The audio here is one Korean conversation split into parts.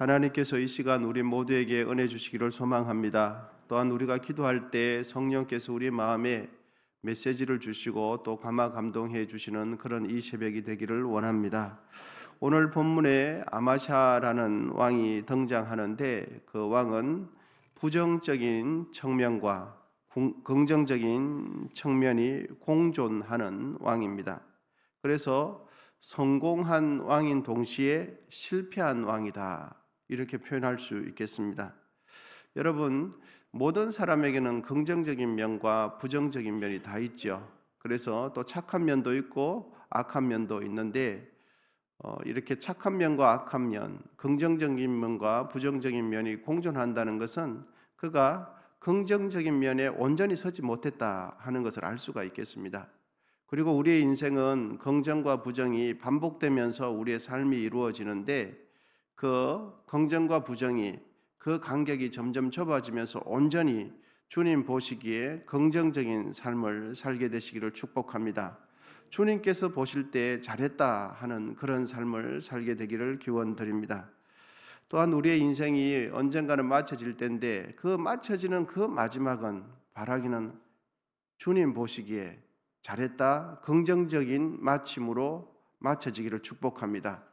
하나님께서 이 시간 우리 모두에게 은혜 주시기를 소망합니다. 또한 우리가 기도할 때 성령께서 우리 마음에 메시지를 주시고 또 감화 감동해 주시는 그런 이 새벽이 되기를 원합니다. 오늘 본문에 아마샤라는 왕이 등장하는데 그 왕은 부정적인 측면과 긍정적인 측면이 공존하는 왕입니다. 그래서 성공한 왕인 동시에 실패한 왕이다, 이렇게 표현할 수 있겠습니다. 여러분, 모든 사람에게는 긍정적인 면과 부정적인 면이 다 있죠. 그래서 또 착한 면도 있고 악한 면도 있는데 이렇게 착한 면과 악한 면, 긍정적인 면과 부정적인 면이 공존한다는 것은 그가 긍정적인 면에 온전히 서지 못했다 하는 것을 알 수가 있겠습니다. 그리고 우리의 인생은 긍정과 부정이 반복되면서 우리의 삶이 이루어지는데 그 긍정과 부정이 그 간격이 점점 좁아지면서 온전히 주님 보시기에 긍정적인 삶을 살게 되시기를 축복합니다. 주님께서 보실 때 잘했다 하는 그런 삶을 살게 되기를 기원드립니다. 또한 우리의 인생이 언젠가는 마쳐질 때인데 그 마쳐지는 그 마지막은 바라기는 주님 보시기에 잘했다, 긍정적인 마침으로 마쳐지기를 축복합니다.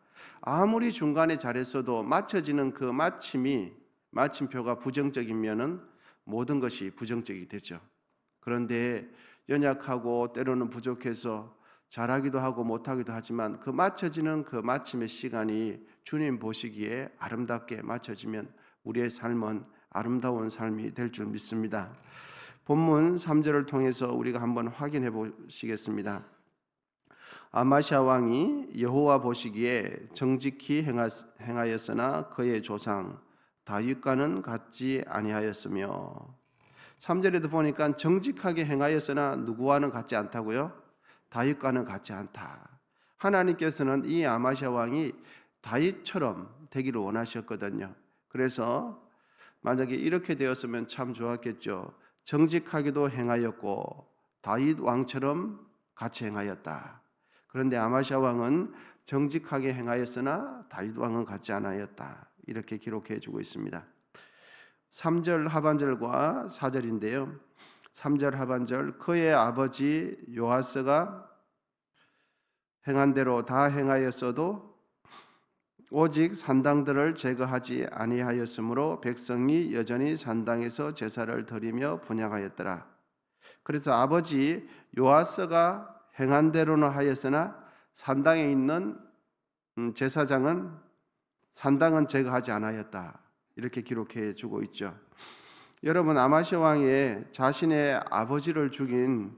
아무리 중간에 잘했어도 마쳐지는 그 마침표가 부정적이면은 모든 것이 부정적이 되죠. 그런데 연약하고 때로는 부족해서 잘하기도 하고 못하기도 하지만 그 마쳐지는 그 마침의 시간이 주님 보시기에 아름답게 마쳐지면 우리의 삶은 아름다운 삶이 될 줄 믿습니다. 본문 3절을 통해서 우리가 한번 확인해 보시겠습니다. 아마시아 왕이 여호와 보시기에 정직히 행하였으나 그의 조상 다윗과는 같지 아니하였으며, 3절에도 보니까 정직하게 행하였으나 누구와는 같지 않다고요? 다윗과는 같지 않다. 하나님께서는 이 아마시아 왕이 다윗처럼 되기를 원하셨거든요. 그래서 만약에 이렇게 되었으면 참 좋았겠죠. 정직하게도 행하였고 다윗 왕처럼 같이 행하였다. 그런데 아마시아 왕은 정직하게 행하였으나 다윗 왕은 같지 않았다, 이렇게 기록해 주고 있습니다. 3절 하반절과 4절인데요. 3절 하반절, 그의 아버지 요아스가 행한 대로 다 행하였어도 오직 산당들을 제거하지 아니하였으므로 백성이 여전히 산당에서 제사를 드리며 분향하였더라. 그래서 아버지 요아스가 행한 대로는 하였으나 산당에 있는 제사장은 산당은 제거하지 않았다, 이렇게 기록해 주고 있죠. 여러분, 아마시아 왕이 자신의 아버지를 죽인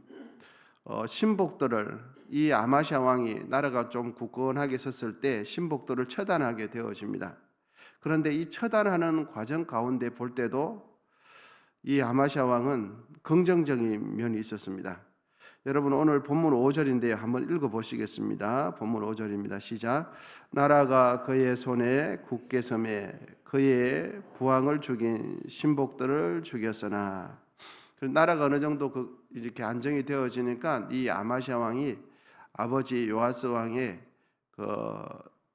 신복들을, 이 아마시아 왕이 나라가 좀 굳건하게 섰을 때 신복들을 처단하게 되어집니다. 그런데 이 처단하는 과정 가운데 볼 때도 이 아마시아 왕은 긍정적인 면이 있었습니다. 여러분, 오늘 본문 5절인데요. 한번 읽어보시겠습니다. 본문 5절입니다. 시작. 나라가 그의 손에 굳게 섬에 그의 부왕을 죽인 신복들을 죽였으나, 나라가 어느 정도 이렇게 안정이 되어지니까 이 아마시아 왕이 아버지 요아스 왕의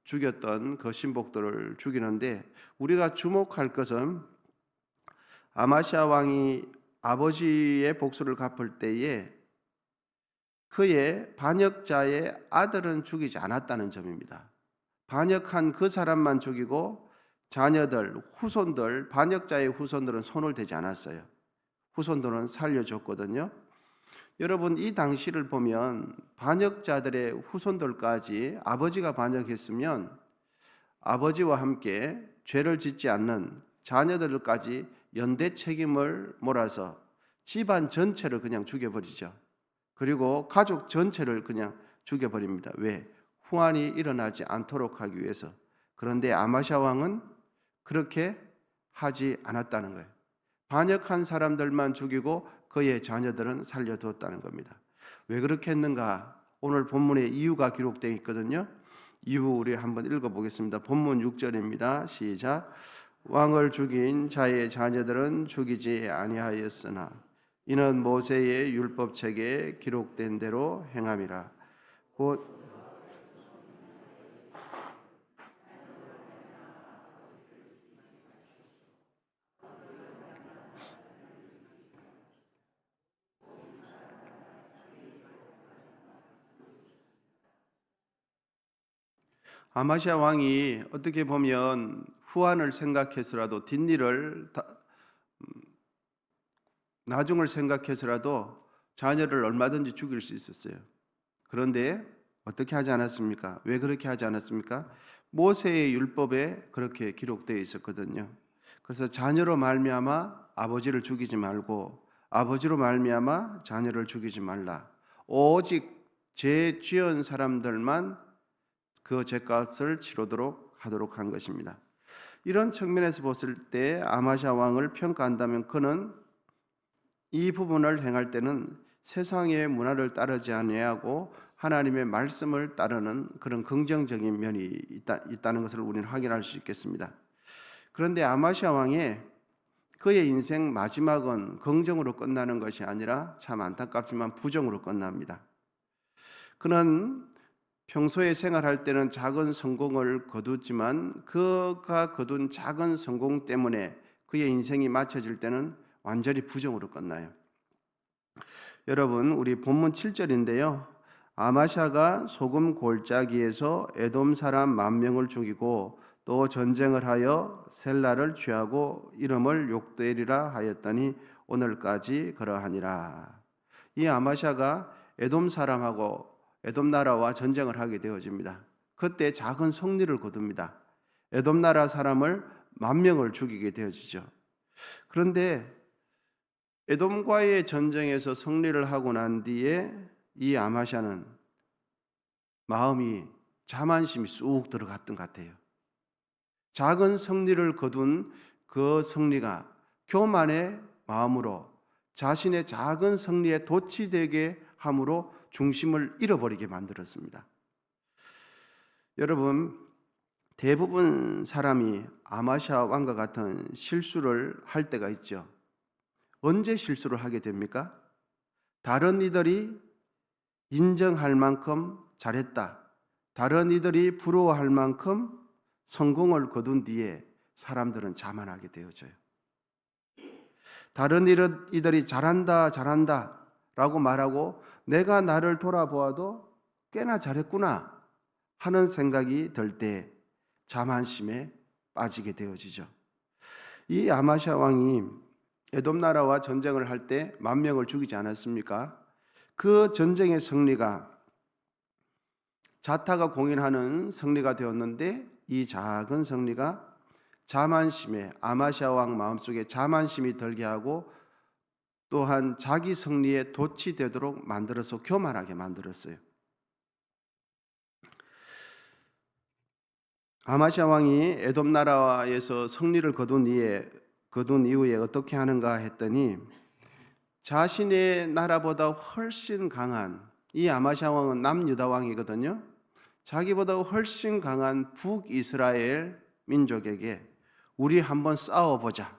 죽였던 그 신복들을 죽이는데, 우리가 주목할 것은 아마시아 왕이 아버지의 복수를 갚을 때에 그의 반역자의 아들은 죽이지 않았다는 점입니다. 반역한 그 사람만 죽이고 자녀들, 후손들, 반역자의 후손들은 손을 대지 않았어요. 후손들은 살려줬거든요. 여러분, 이 당시를 보면 반역자들의 후손들까지 아버지가 반역했으면 아버지와 함께 죄를 짓지 않는 자녀들까지 연대 책임을 몰아서 집안 전체를 그냥 죽여버리죠. 그리고 가족 전체를 그냥 죽여버립니다. 왜? 후환이 일어나지 않도록 하기 위해서. 그런데 아마시아 왕은 그렇게 하지 않았다는 거예요. 반역한 사람들만 죽이고 그의 자녀들은 살려두었다는 겁니다. 왜 그렇게 했는가? 오늘 본문에 이유가 기록되어 있거든요. 이유 우리 한번 읽어보겠습니다. 본문 6절입니다. 시작. 왕을 죽인 자의 자녀들은 죽이지 아니하였으나 이는 모세의 율법책에 기록된 대로 행함이라. 곧 아마시아 왕이 어떻게 보면 후한을 생각해서라도 뒷일을 나중을 생각해서라도 자녀를 얼마든지 죽일 수 있었어요. 그런데 어떻게 하지 않았습니까? 왜 그렇게 하지 않았습니까? 모세의 율법에 그렇게 기록되어 있었거든요. 그래서 자녀로 말미암아 아버지를 죽이지 말고 아버지로 말미암아 자녀를 죽이지 말라. 오직 죄 지은 사람들만 그 죄값을 치르도록 하도록 한 것입니다. 이런 측면에서 봤을 때 아마시아 왕을 평가한다면 그는 이 부분을 행할 때는 세상의 문화를 따르지 아니하고 하나님의 말씀을 따르는 그런 긍정적인 면이 있다는 것을 우리는 확인할 수 있겠습니다. 그런데 아마시아 왕의 그의 인생 마지막은 긍정으로 끝나는 것이 아니라 참 안타깝지만 부정으로 끝납니다. 그는 평소에 생활할 때는 작은 성공을 거두지만 그가 거둔 작은 성공 때문에 그의 인생이 마쳐질 때는 완전히 부정으로 끝나요. 여러분, 우리 본문 7절인데요. 아마샤가 소금 골짜기에서 에돔 사람 10,000명을 죽이고 또 전쟁을 하여 셀라를 취하고 이름을 욕되리라 하였더니 오늘까지 그러하니라. 이 아마샤가 에돔 사람하고 에돔 나라와 전쟁을 하게 되어집니다. 그때 작은 승리를 거둡니다. 에돔 나라 사람을 10,000명을 죽이게 되어지죠. 그런데 에돔과의 전쟁에서 승리를 하고 난 뒤에 이 아마샤는 마음이 자만심이 쑥 들어갔던 것 같아요. 작은 승리를 거둔 그 승리가 교만의 마음으로 자신의 작은 승리에 도취되게 함으로 중심을 잃어버리게 만들었습니다. 여러분, 대부분 사람이 아마샤 왕과 같은 실수를 할 때가 있죠. 언제 실수를 하게 됩니까? 다른 이들이 인정할 만큼 잘했다. 다른 이들이 부러워할 만큼 성공을 거둔 뒤에 사람들은 자만하게 되어져요. 다른 이들이 잘한다, 잘한다 라고 말하고 내가 나를 돌아보아도 꽤나 잘했구나 하는 생각이 들 때 자만심에 빠지게 되어지죠. 이 아마샤 왕이 에돔 나라와 전쟁을 할 때 10,000명을 죽이지 않았습니까? 그 전쟁의 승리가 자타가 공인하는 승리가 되었는데 이 작은 승리가 자만심에 아마시아 왕 마음속에 자만심이 들게 하고 또한 자기 승리에 도취되도록 만들어서 교만하게 만들었어요. 아마시아 왕이 에돔 나라에서 승리를 거둔 이후에 어떻게 하는가 했더니 자신의 나라보다 훨씬 강한 이 아마시아 왕은 남유다 왕이거든요. 자기보다 훨씬 강한 북이스라엘 민족에게 우리 한번 싸워보자.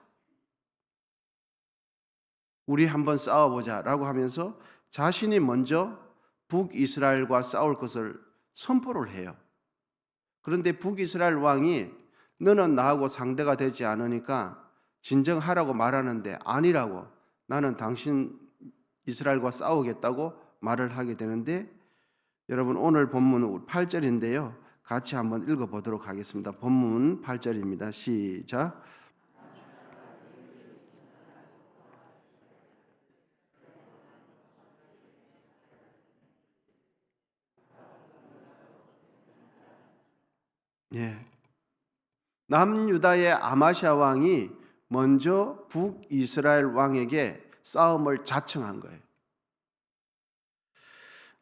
우리 한번 싸워보자라고 하면서 자신이 먼저 북이스라엘과 싸울 것을 선포를 해요. 그런데 북이스라엘 왕이 너는 나하고 상대가 되지 않으니까 진정하라고 말하는데 아니라고 나는 당신 이스라엘과 싸우겠다고 말을 하게 되는데 여러분 오늘 본문은 8절인데요. 같이 한번 읽어보도록 하겠습니다. 본문 8절입니다. 시작. 예. 남유다의 아마시아 왕이 먼저 북이스라엘 왕에게 싸움을 자청한 거예요.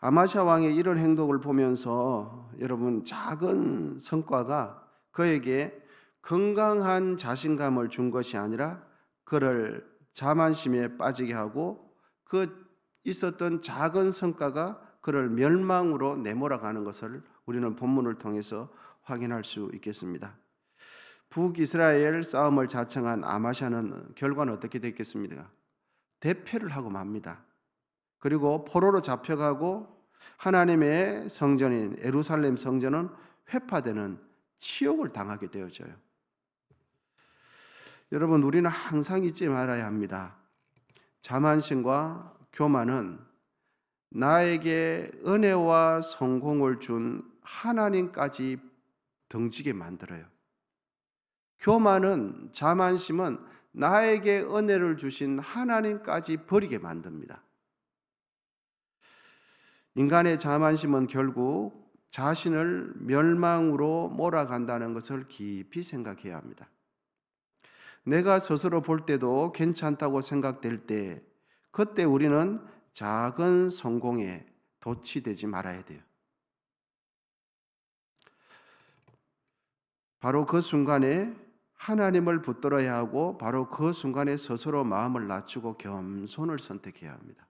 아마시아 왕의 이런 행동을 보면서 여러분 작은 성과가 그에게 건강한 자신감을 준 것이 아니라 그를 자만심에 빠지게 하고 그 있었던 작은 성과가 그를 멸망으로 내몰아가는 것을 우리는 본문을 통해서 확인할 수 있겠습니다. 북이스라엘 싸움을 자청한 아마샤는 결과는 어떻게 됐겠습니까? 대패를 하고 맙니다. 그리고 포로로 잡혀가고 하나님의 성전인 예루살렘 성전은 회파되는 치욕을 당하게 되어져요. 여러분 우리는 항상 잊지 말아야 합니다. 자만심과 교만은 나에게 은혜와 성공을 준 하나님까지 등지게 만들어요. 교만은, 자만심은 나에게 은혜를 주신 하나님까지 버리게 만듭니다. 인간의 자만심은 결국 자신을 멸망으로 몰아간다는 것을 깊이 생각해야 합니다. 내가 스스로 볼 때도 괜찮다고 생각될 때, 그때 우리는 작은 성공에 도취되지 말아야 돼요. 바로 그 순간에 하나님을 붙들어야 하고, 바로 그 순간에 스스로 마음을 낮추고 겸손을 선택해야 합니다.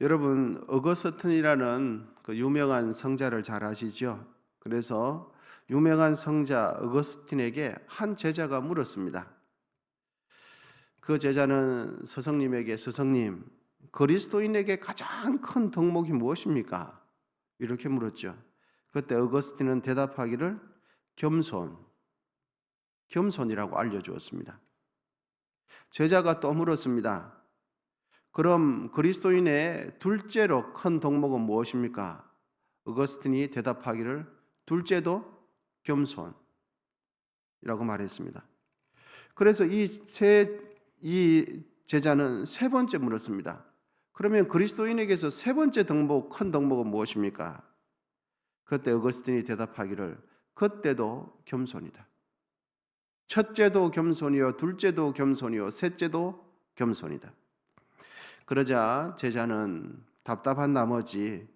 여러분, 어거스틴이라는 그 유명한 성자를 잘 아시죠? 그래서 유명한 성자 어거스틴에게 한 제자가 물었습니다. 그 제자는 스승님에게, 스승님, 그리스도인에게 가장 큰 덕목이 무엇입니까? 이렇게 물었죠. 그때 어거스틴은 대답하기를 겸손이라고 알려주었습니다. 제자가 또 물었습니다. 그럼 그리스도인의 둘째로 큰 덕목은 무엇입니까? 어거스틴이 대답하기를 둘째도 겸손이라고 말했습니다. 그래서 이 제자는 세 번째 물었습니다. 그러면 그리스도인에게서 세 번째 덕목, 큰 덕목은 무엇입니까? 그때 어거스틴이 대답하기를 그때도 겸손이다. 첫째도 겸손이요, 둘째도 겸손이요, 셋째도 겸손이다. 그러자 제자는 답답한 나머지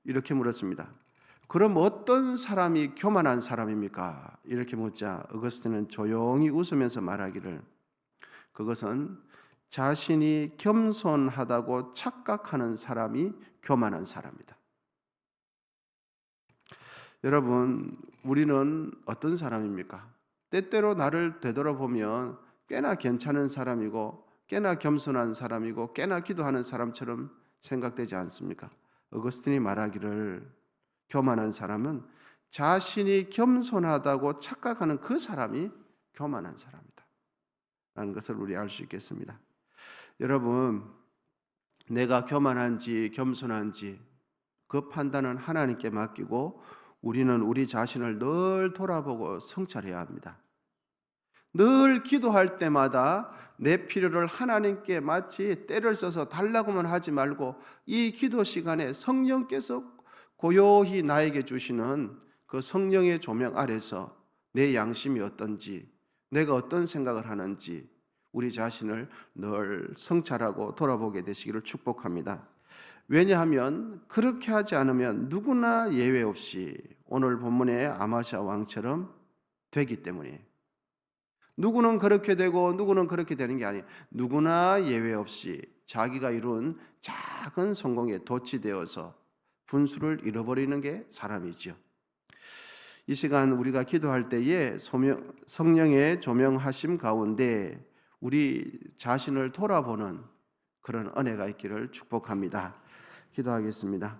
이렇게 물었습니다. 그럼 어떤 사람이 교만한 사람입니까? 이렇게 묻자 어거스틴은 조용히 웃으면서 말하기를 그것은 자신이 겸손하다고 착각하는 사람이 교만한 사람이다. 여러분, 우리는 어떤 사람입니까? 때때로 나를 되돌아보면 꽤나 괜찮은 사람이고 꽤나 겸손한 사람이고 꽤나 기도하는 사람처럼 생각되지 않습니까? 어거스틴이 말하기를 교만한 사람은 자신이 겸손하다고 착각하는 그 사람이 교만한 사람이다 라는 것을 우리 알 수 있겠습니다. 여러분, 내가 교만한지 겸손한지 그 판단은 하나님께 맡기고 우리는 우리 자신을 늘 돌아보고 성찰해야 합니다. 늘 기도할 때마다 내 필요를 하나님께 마치 때를 써서 달라고만 하지 말고 이 기도 시간에 성령께서 고요히 나에게 주시는 그 성령의 조명 아래서 내 양심이 어떤지, 내가 어떤 생각을 하는지 우리 자신을 늘 성찰하고 돌아보게 되시기를 축복합니다. 왜냐하면 그렇게 하지 않으면 누구나 예외 없이 오늘 본문의 아마시아 왕처럼 되기 때문이에요. 누구는 그렇게 되고 누구는 그렇게 되는 게 아니에요. 누구나 예외 없이 자기가 이룬 작은 성공에 도취되어서 분수를 잃어버리는 게 사람이죠. 이 시간 우리가 기도할 때에 성령의 조명하심 가운데 우리 자신을 돌아보는 그런 은혜가 있기를 축복합니다. 기도하겠습니다.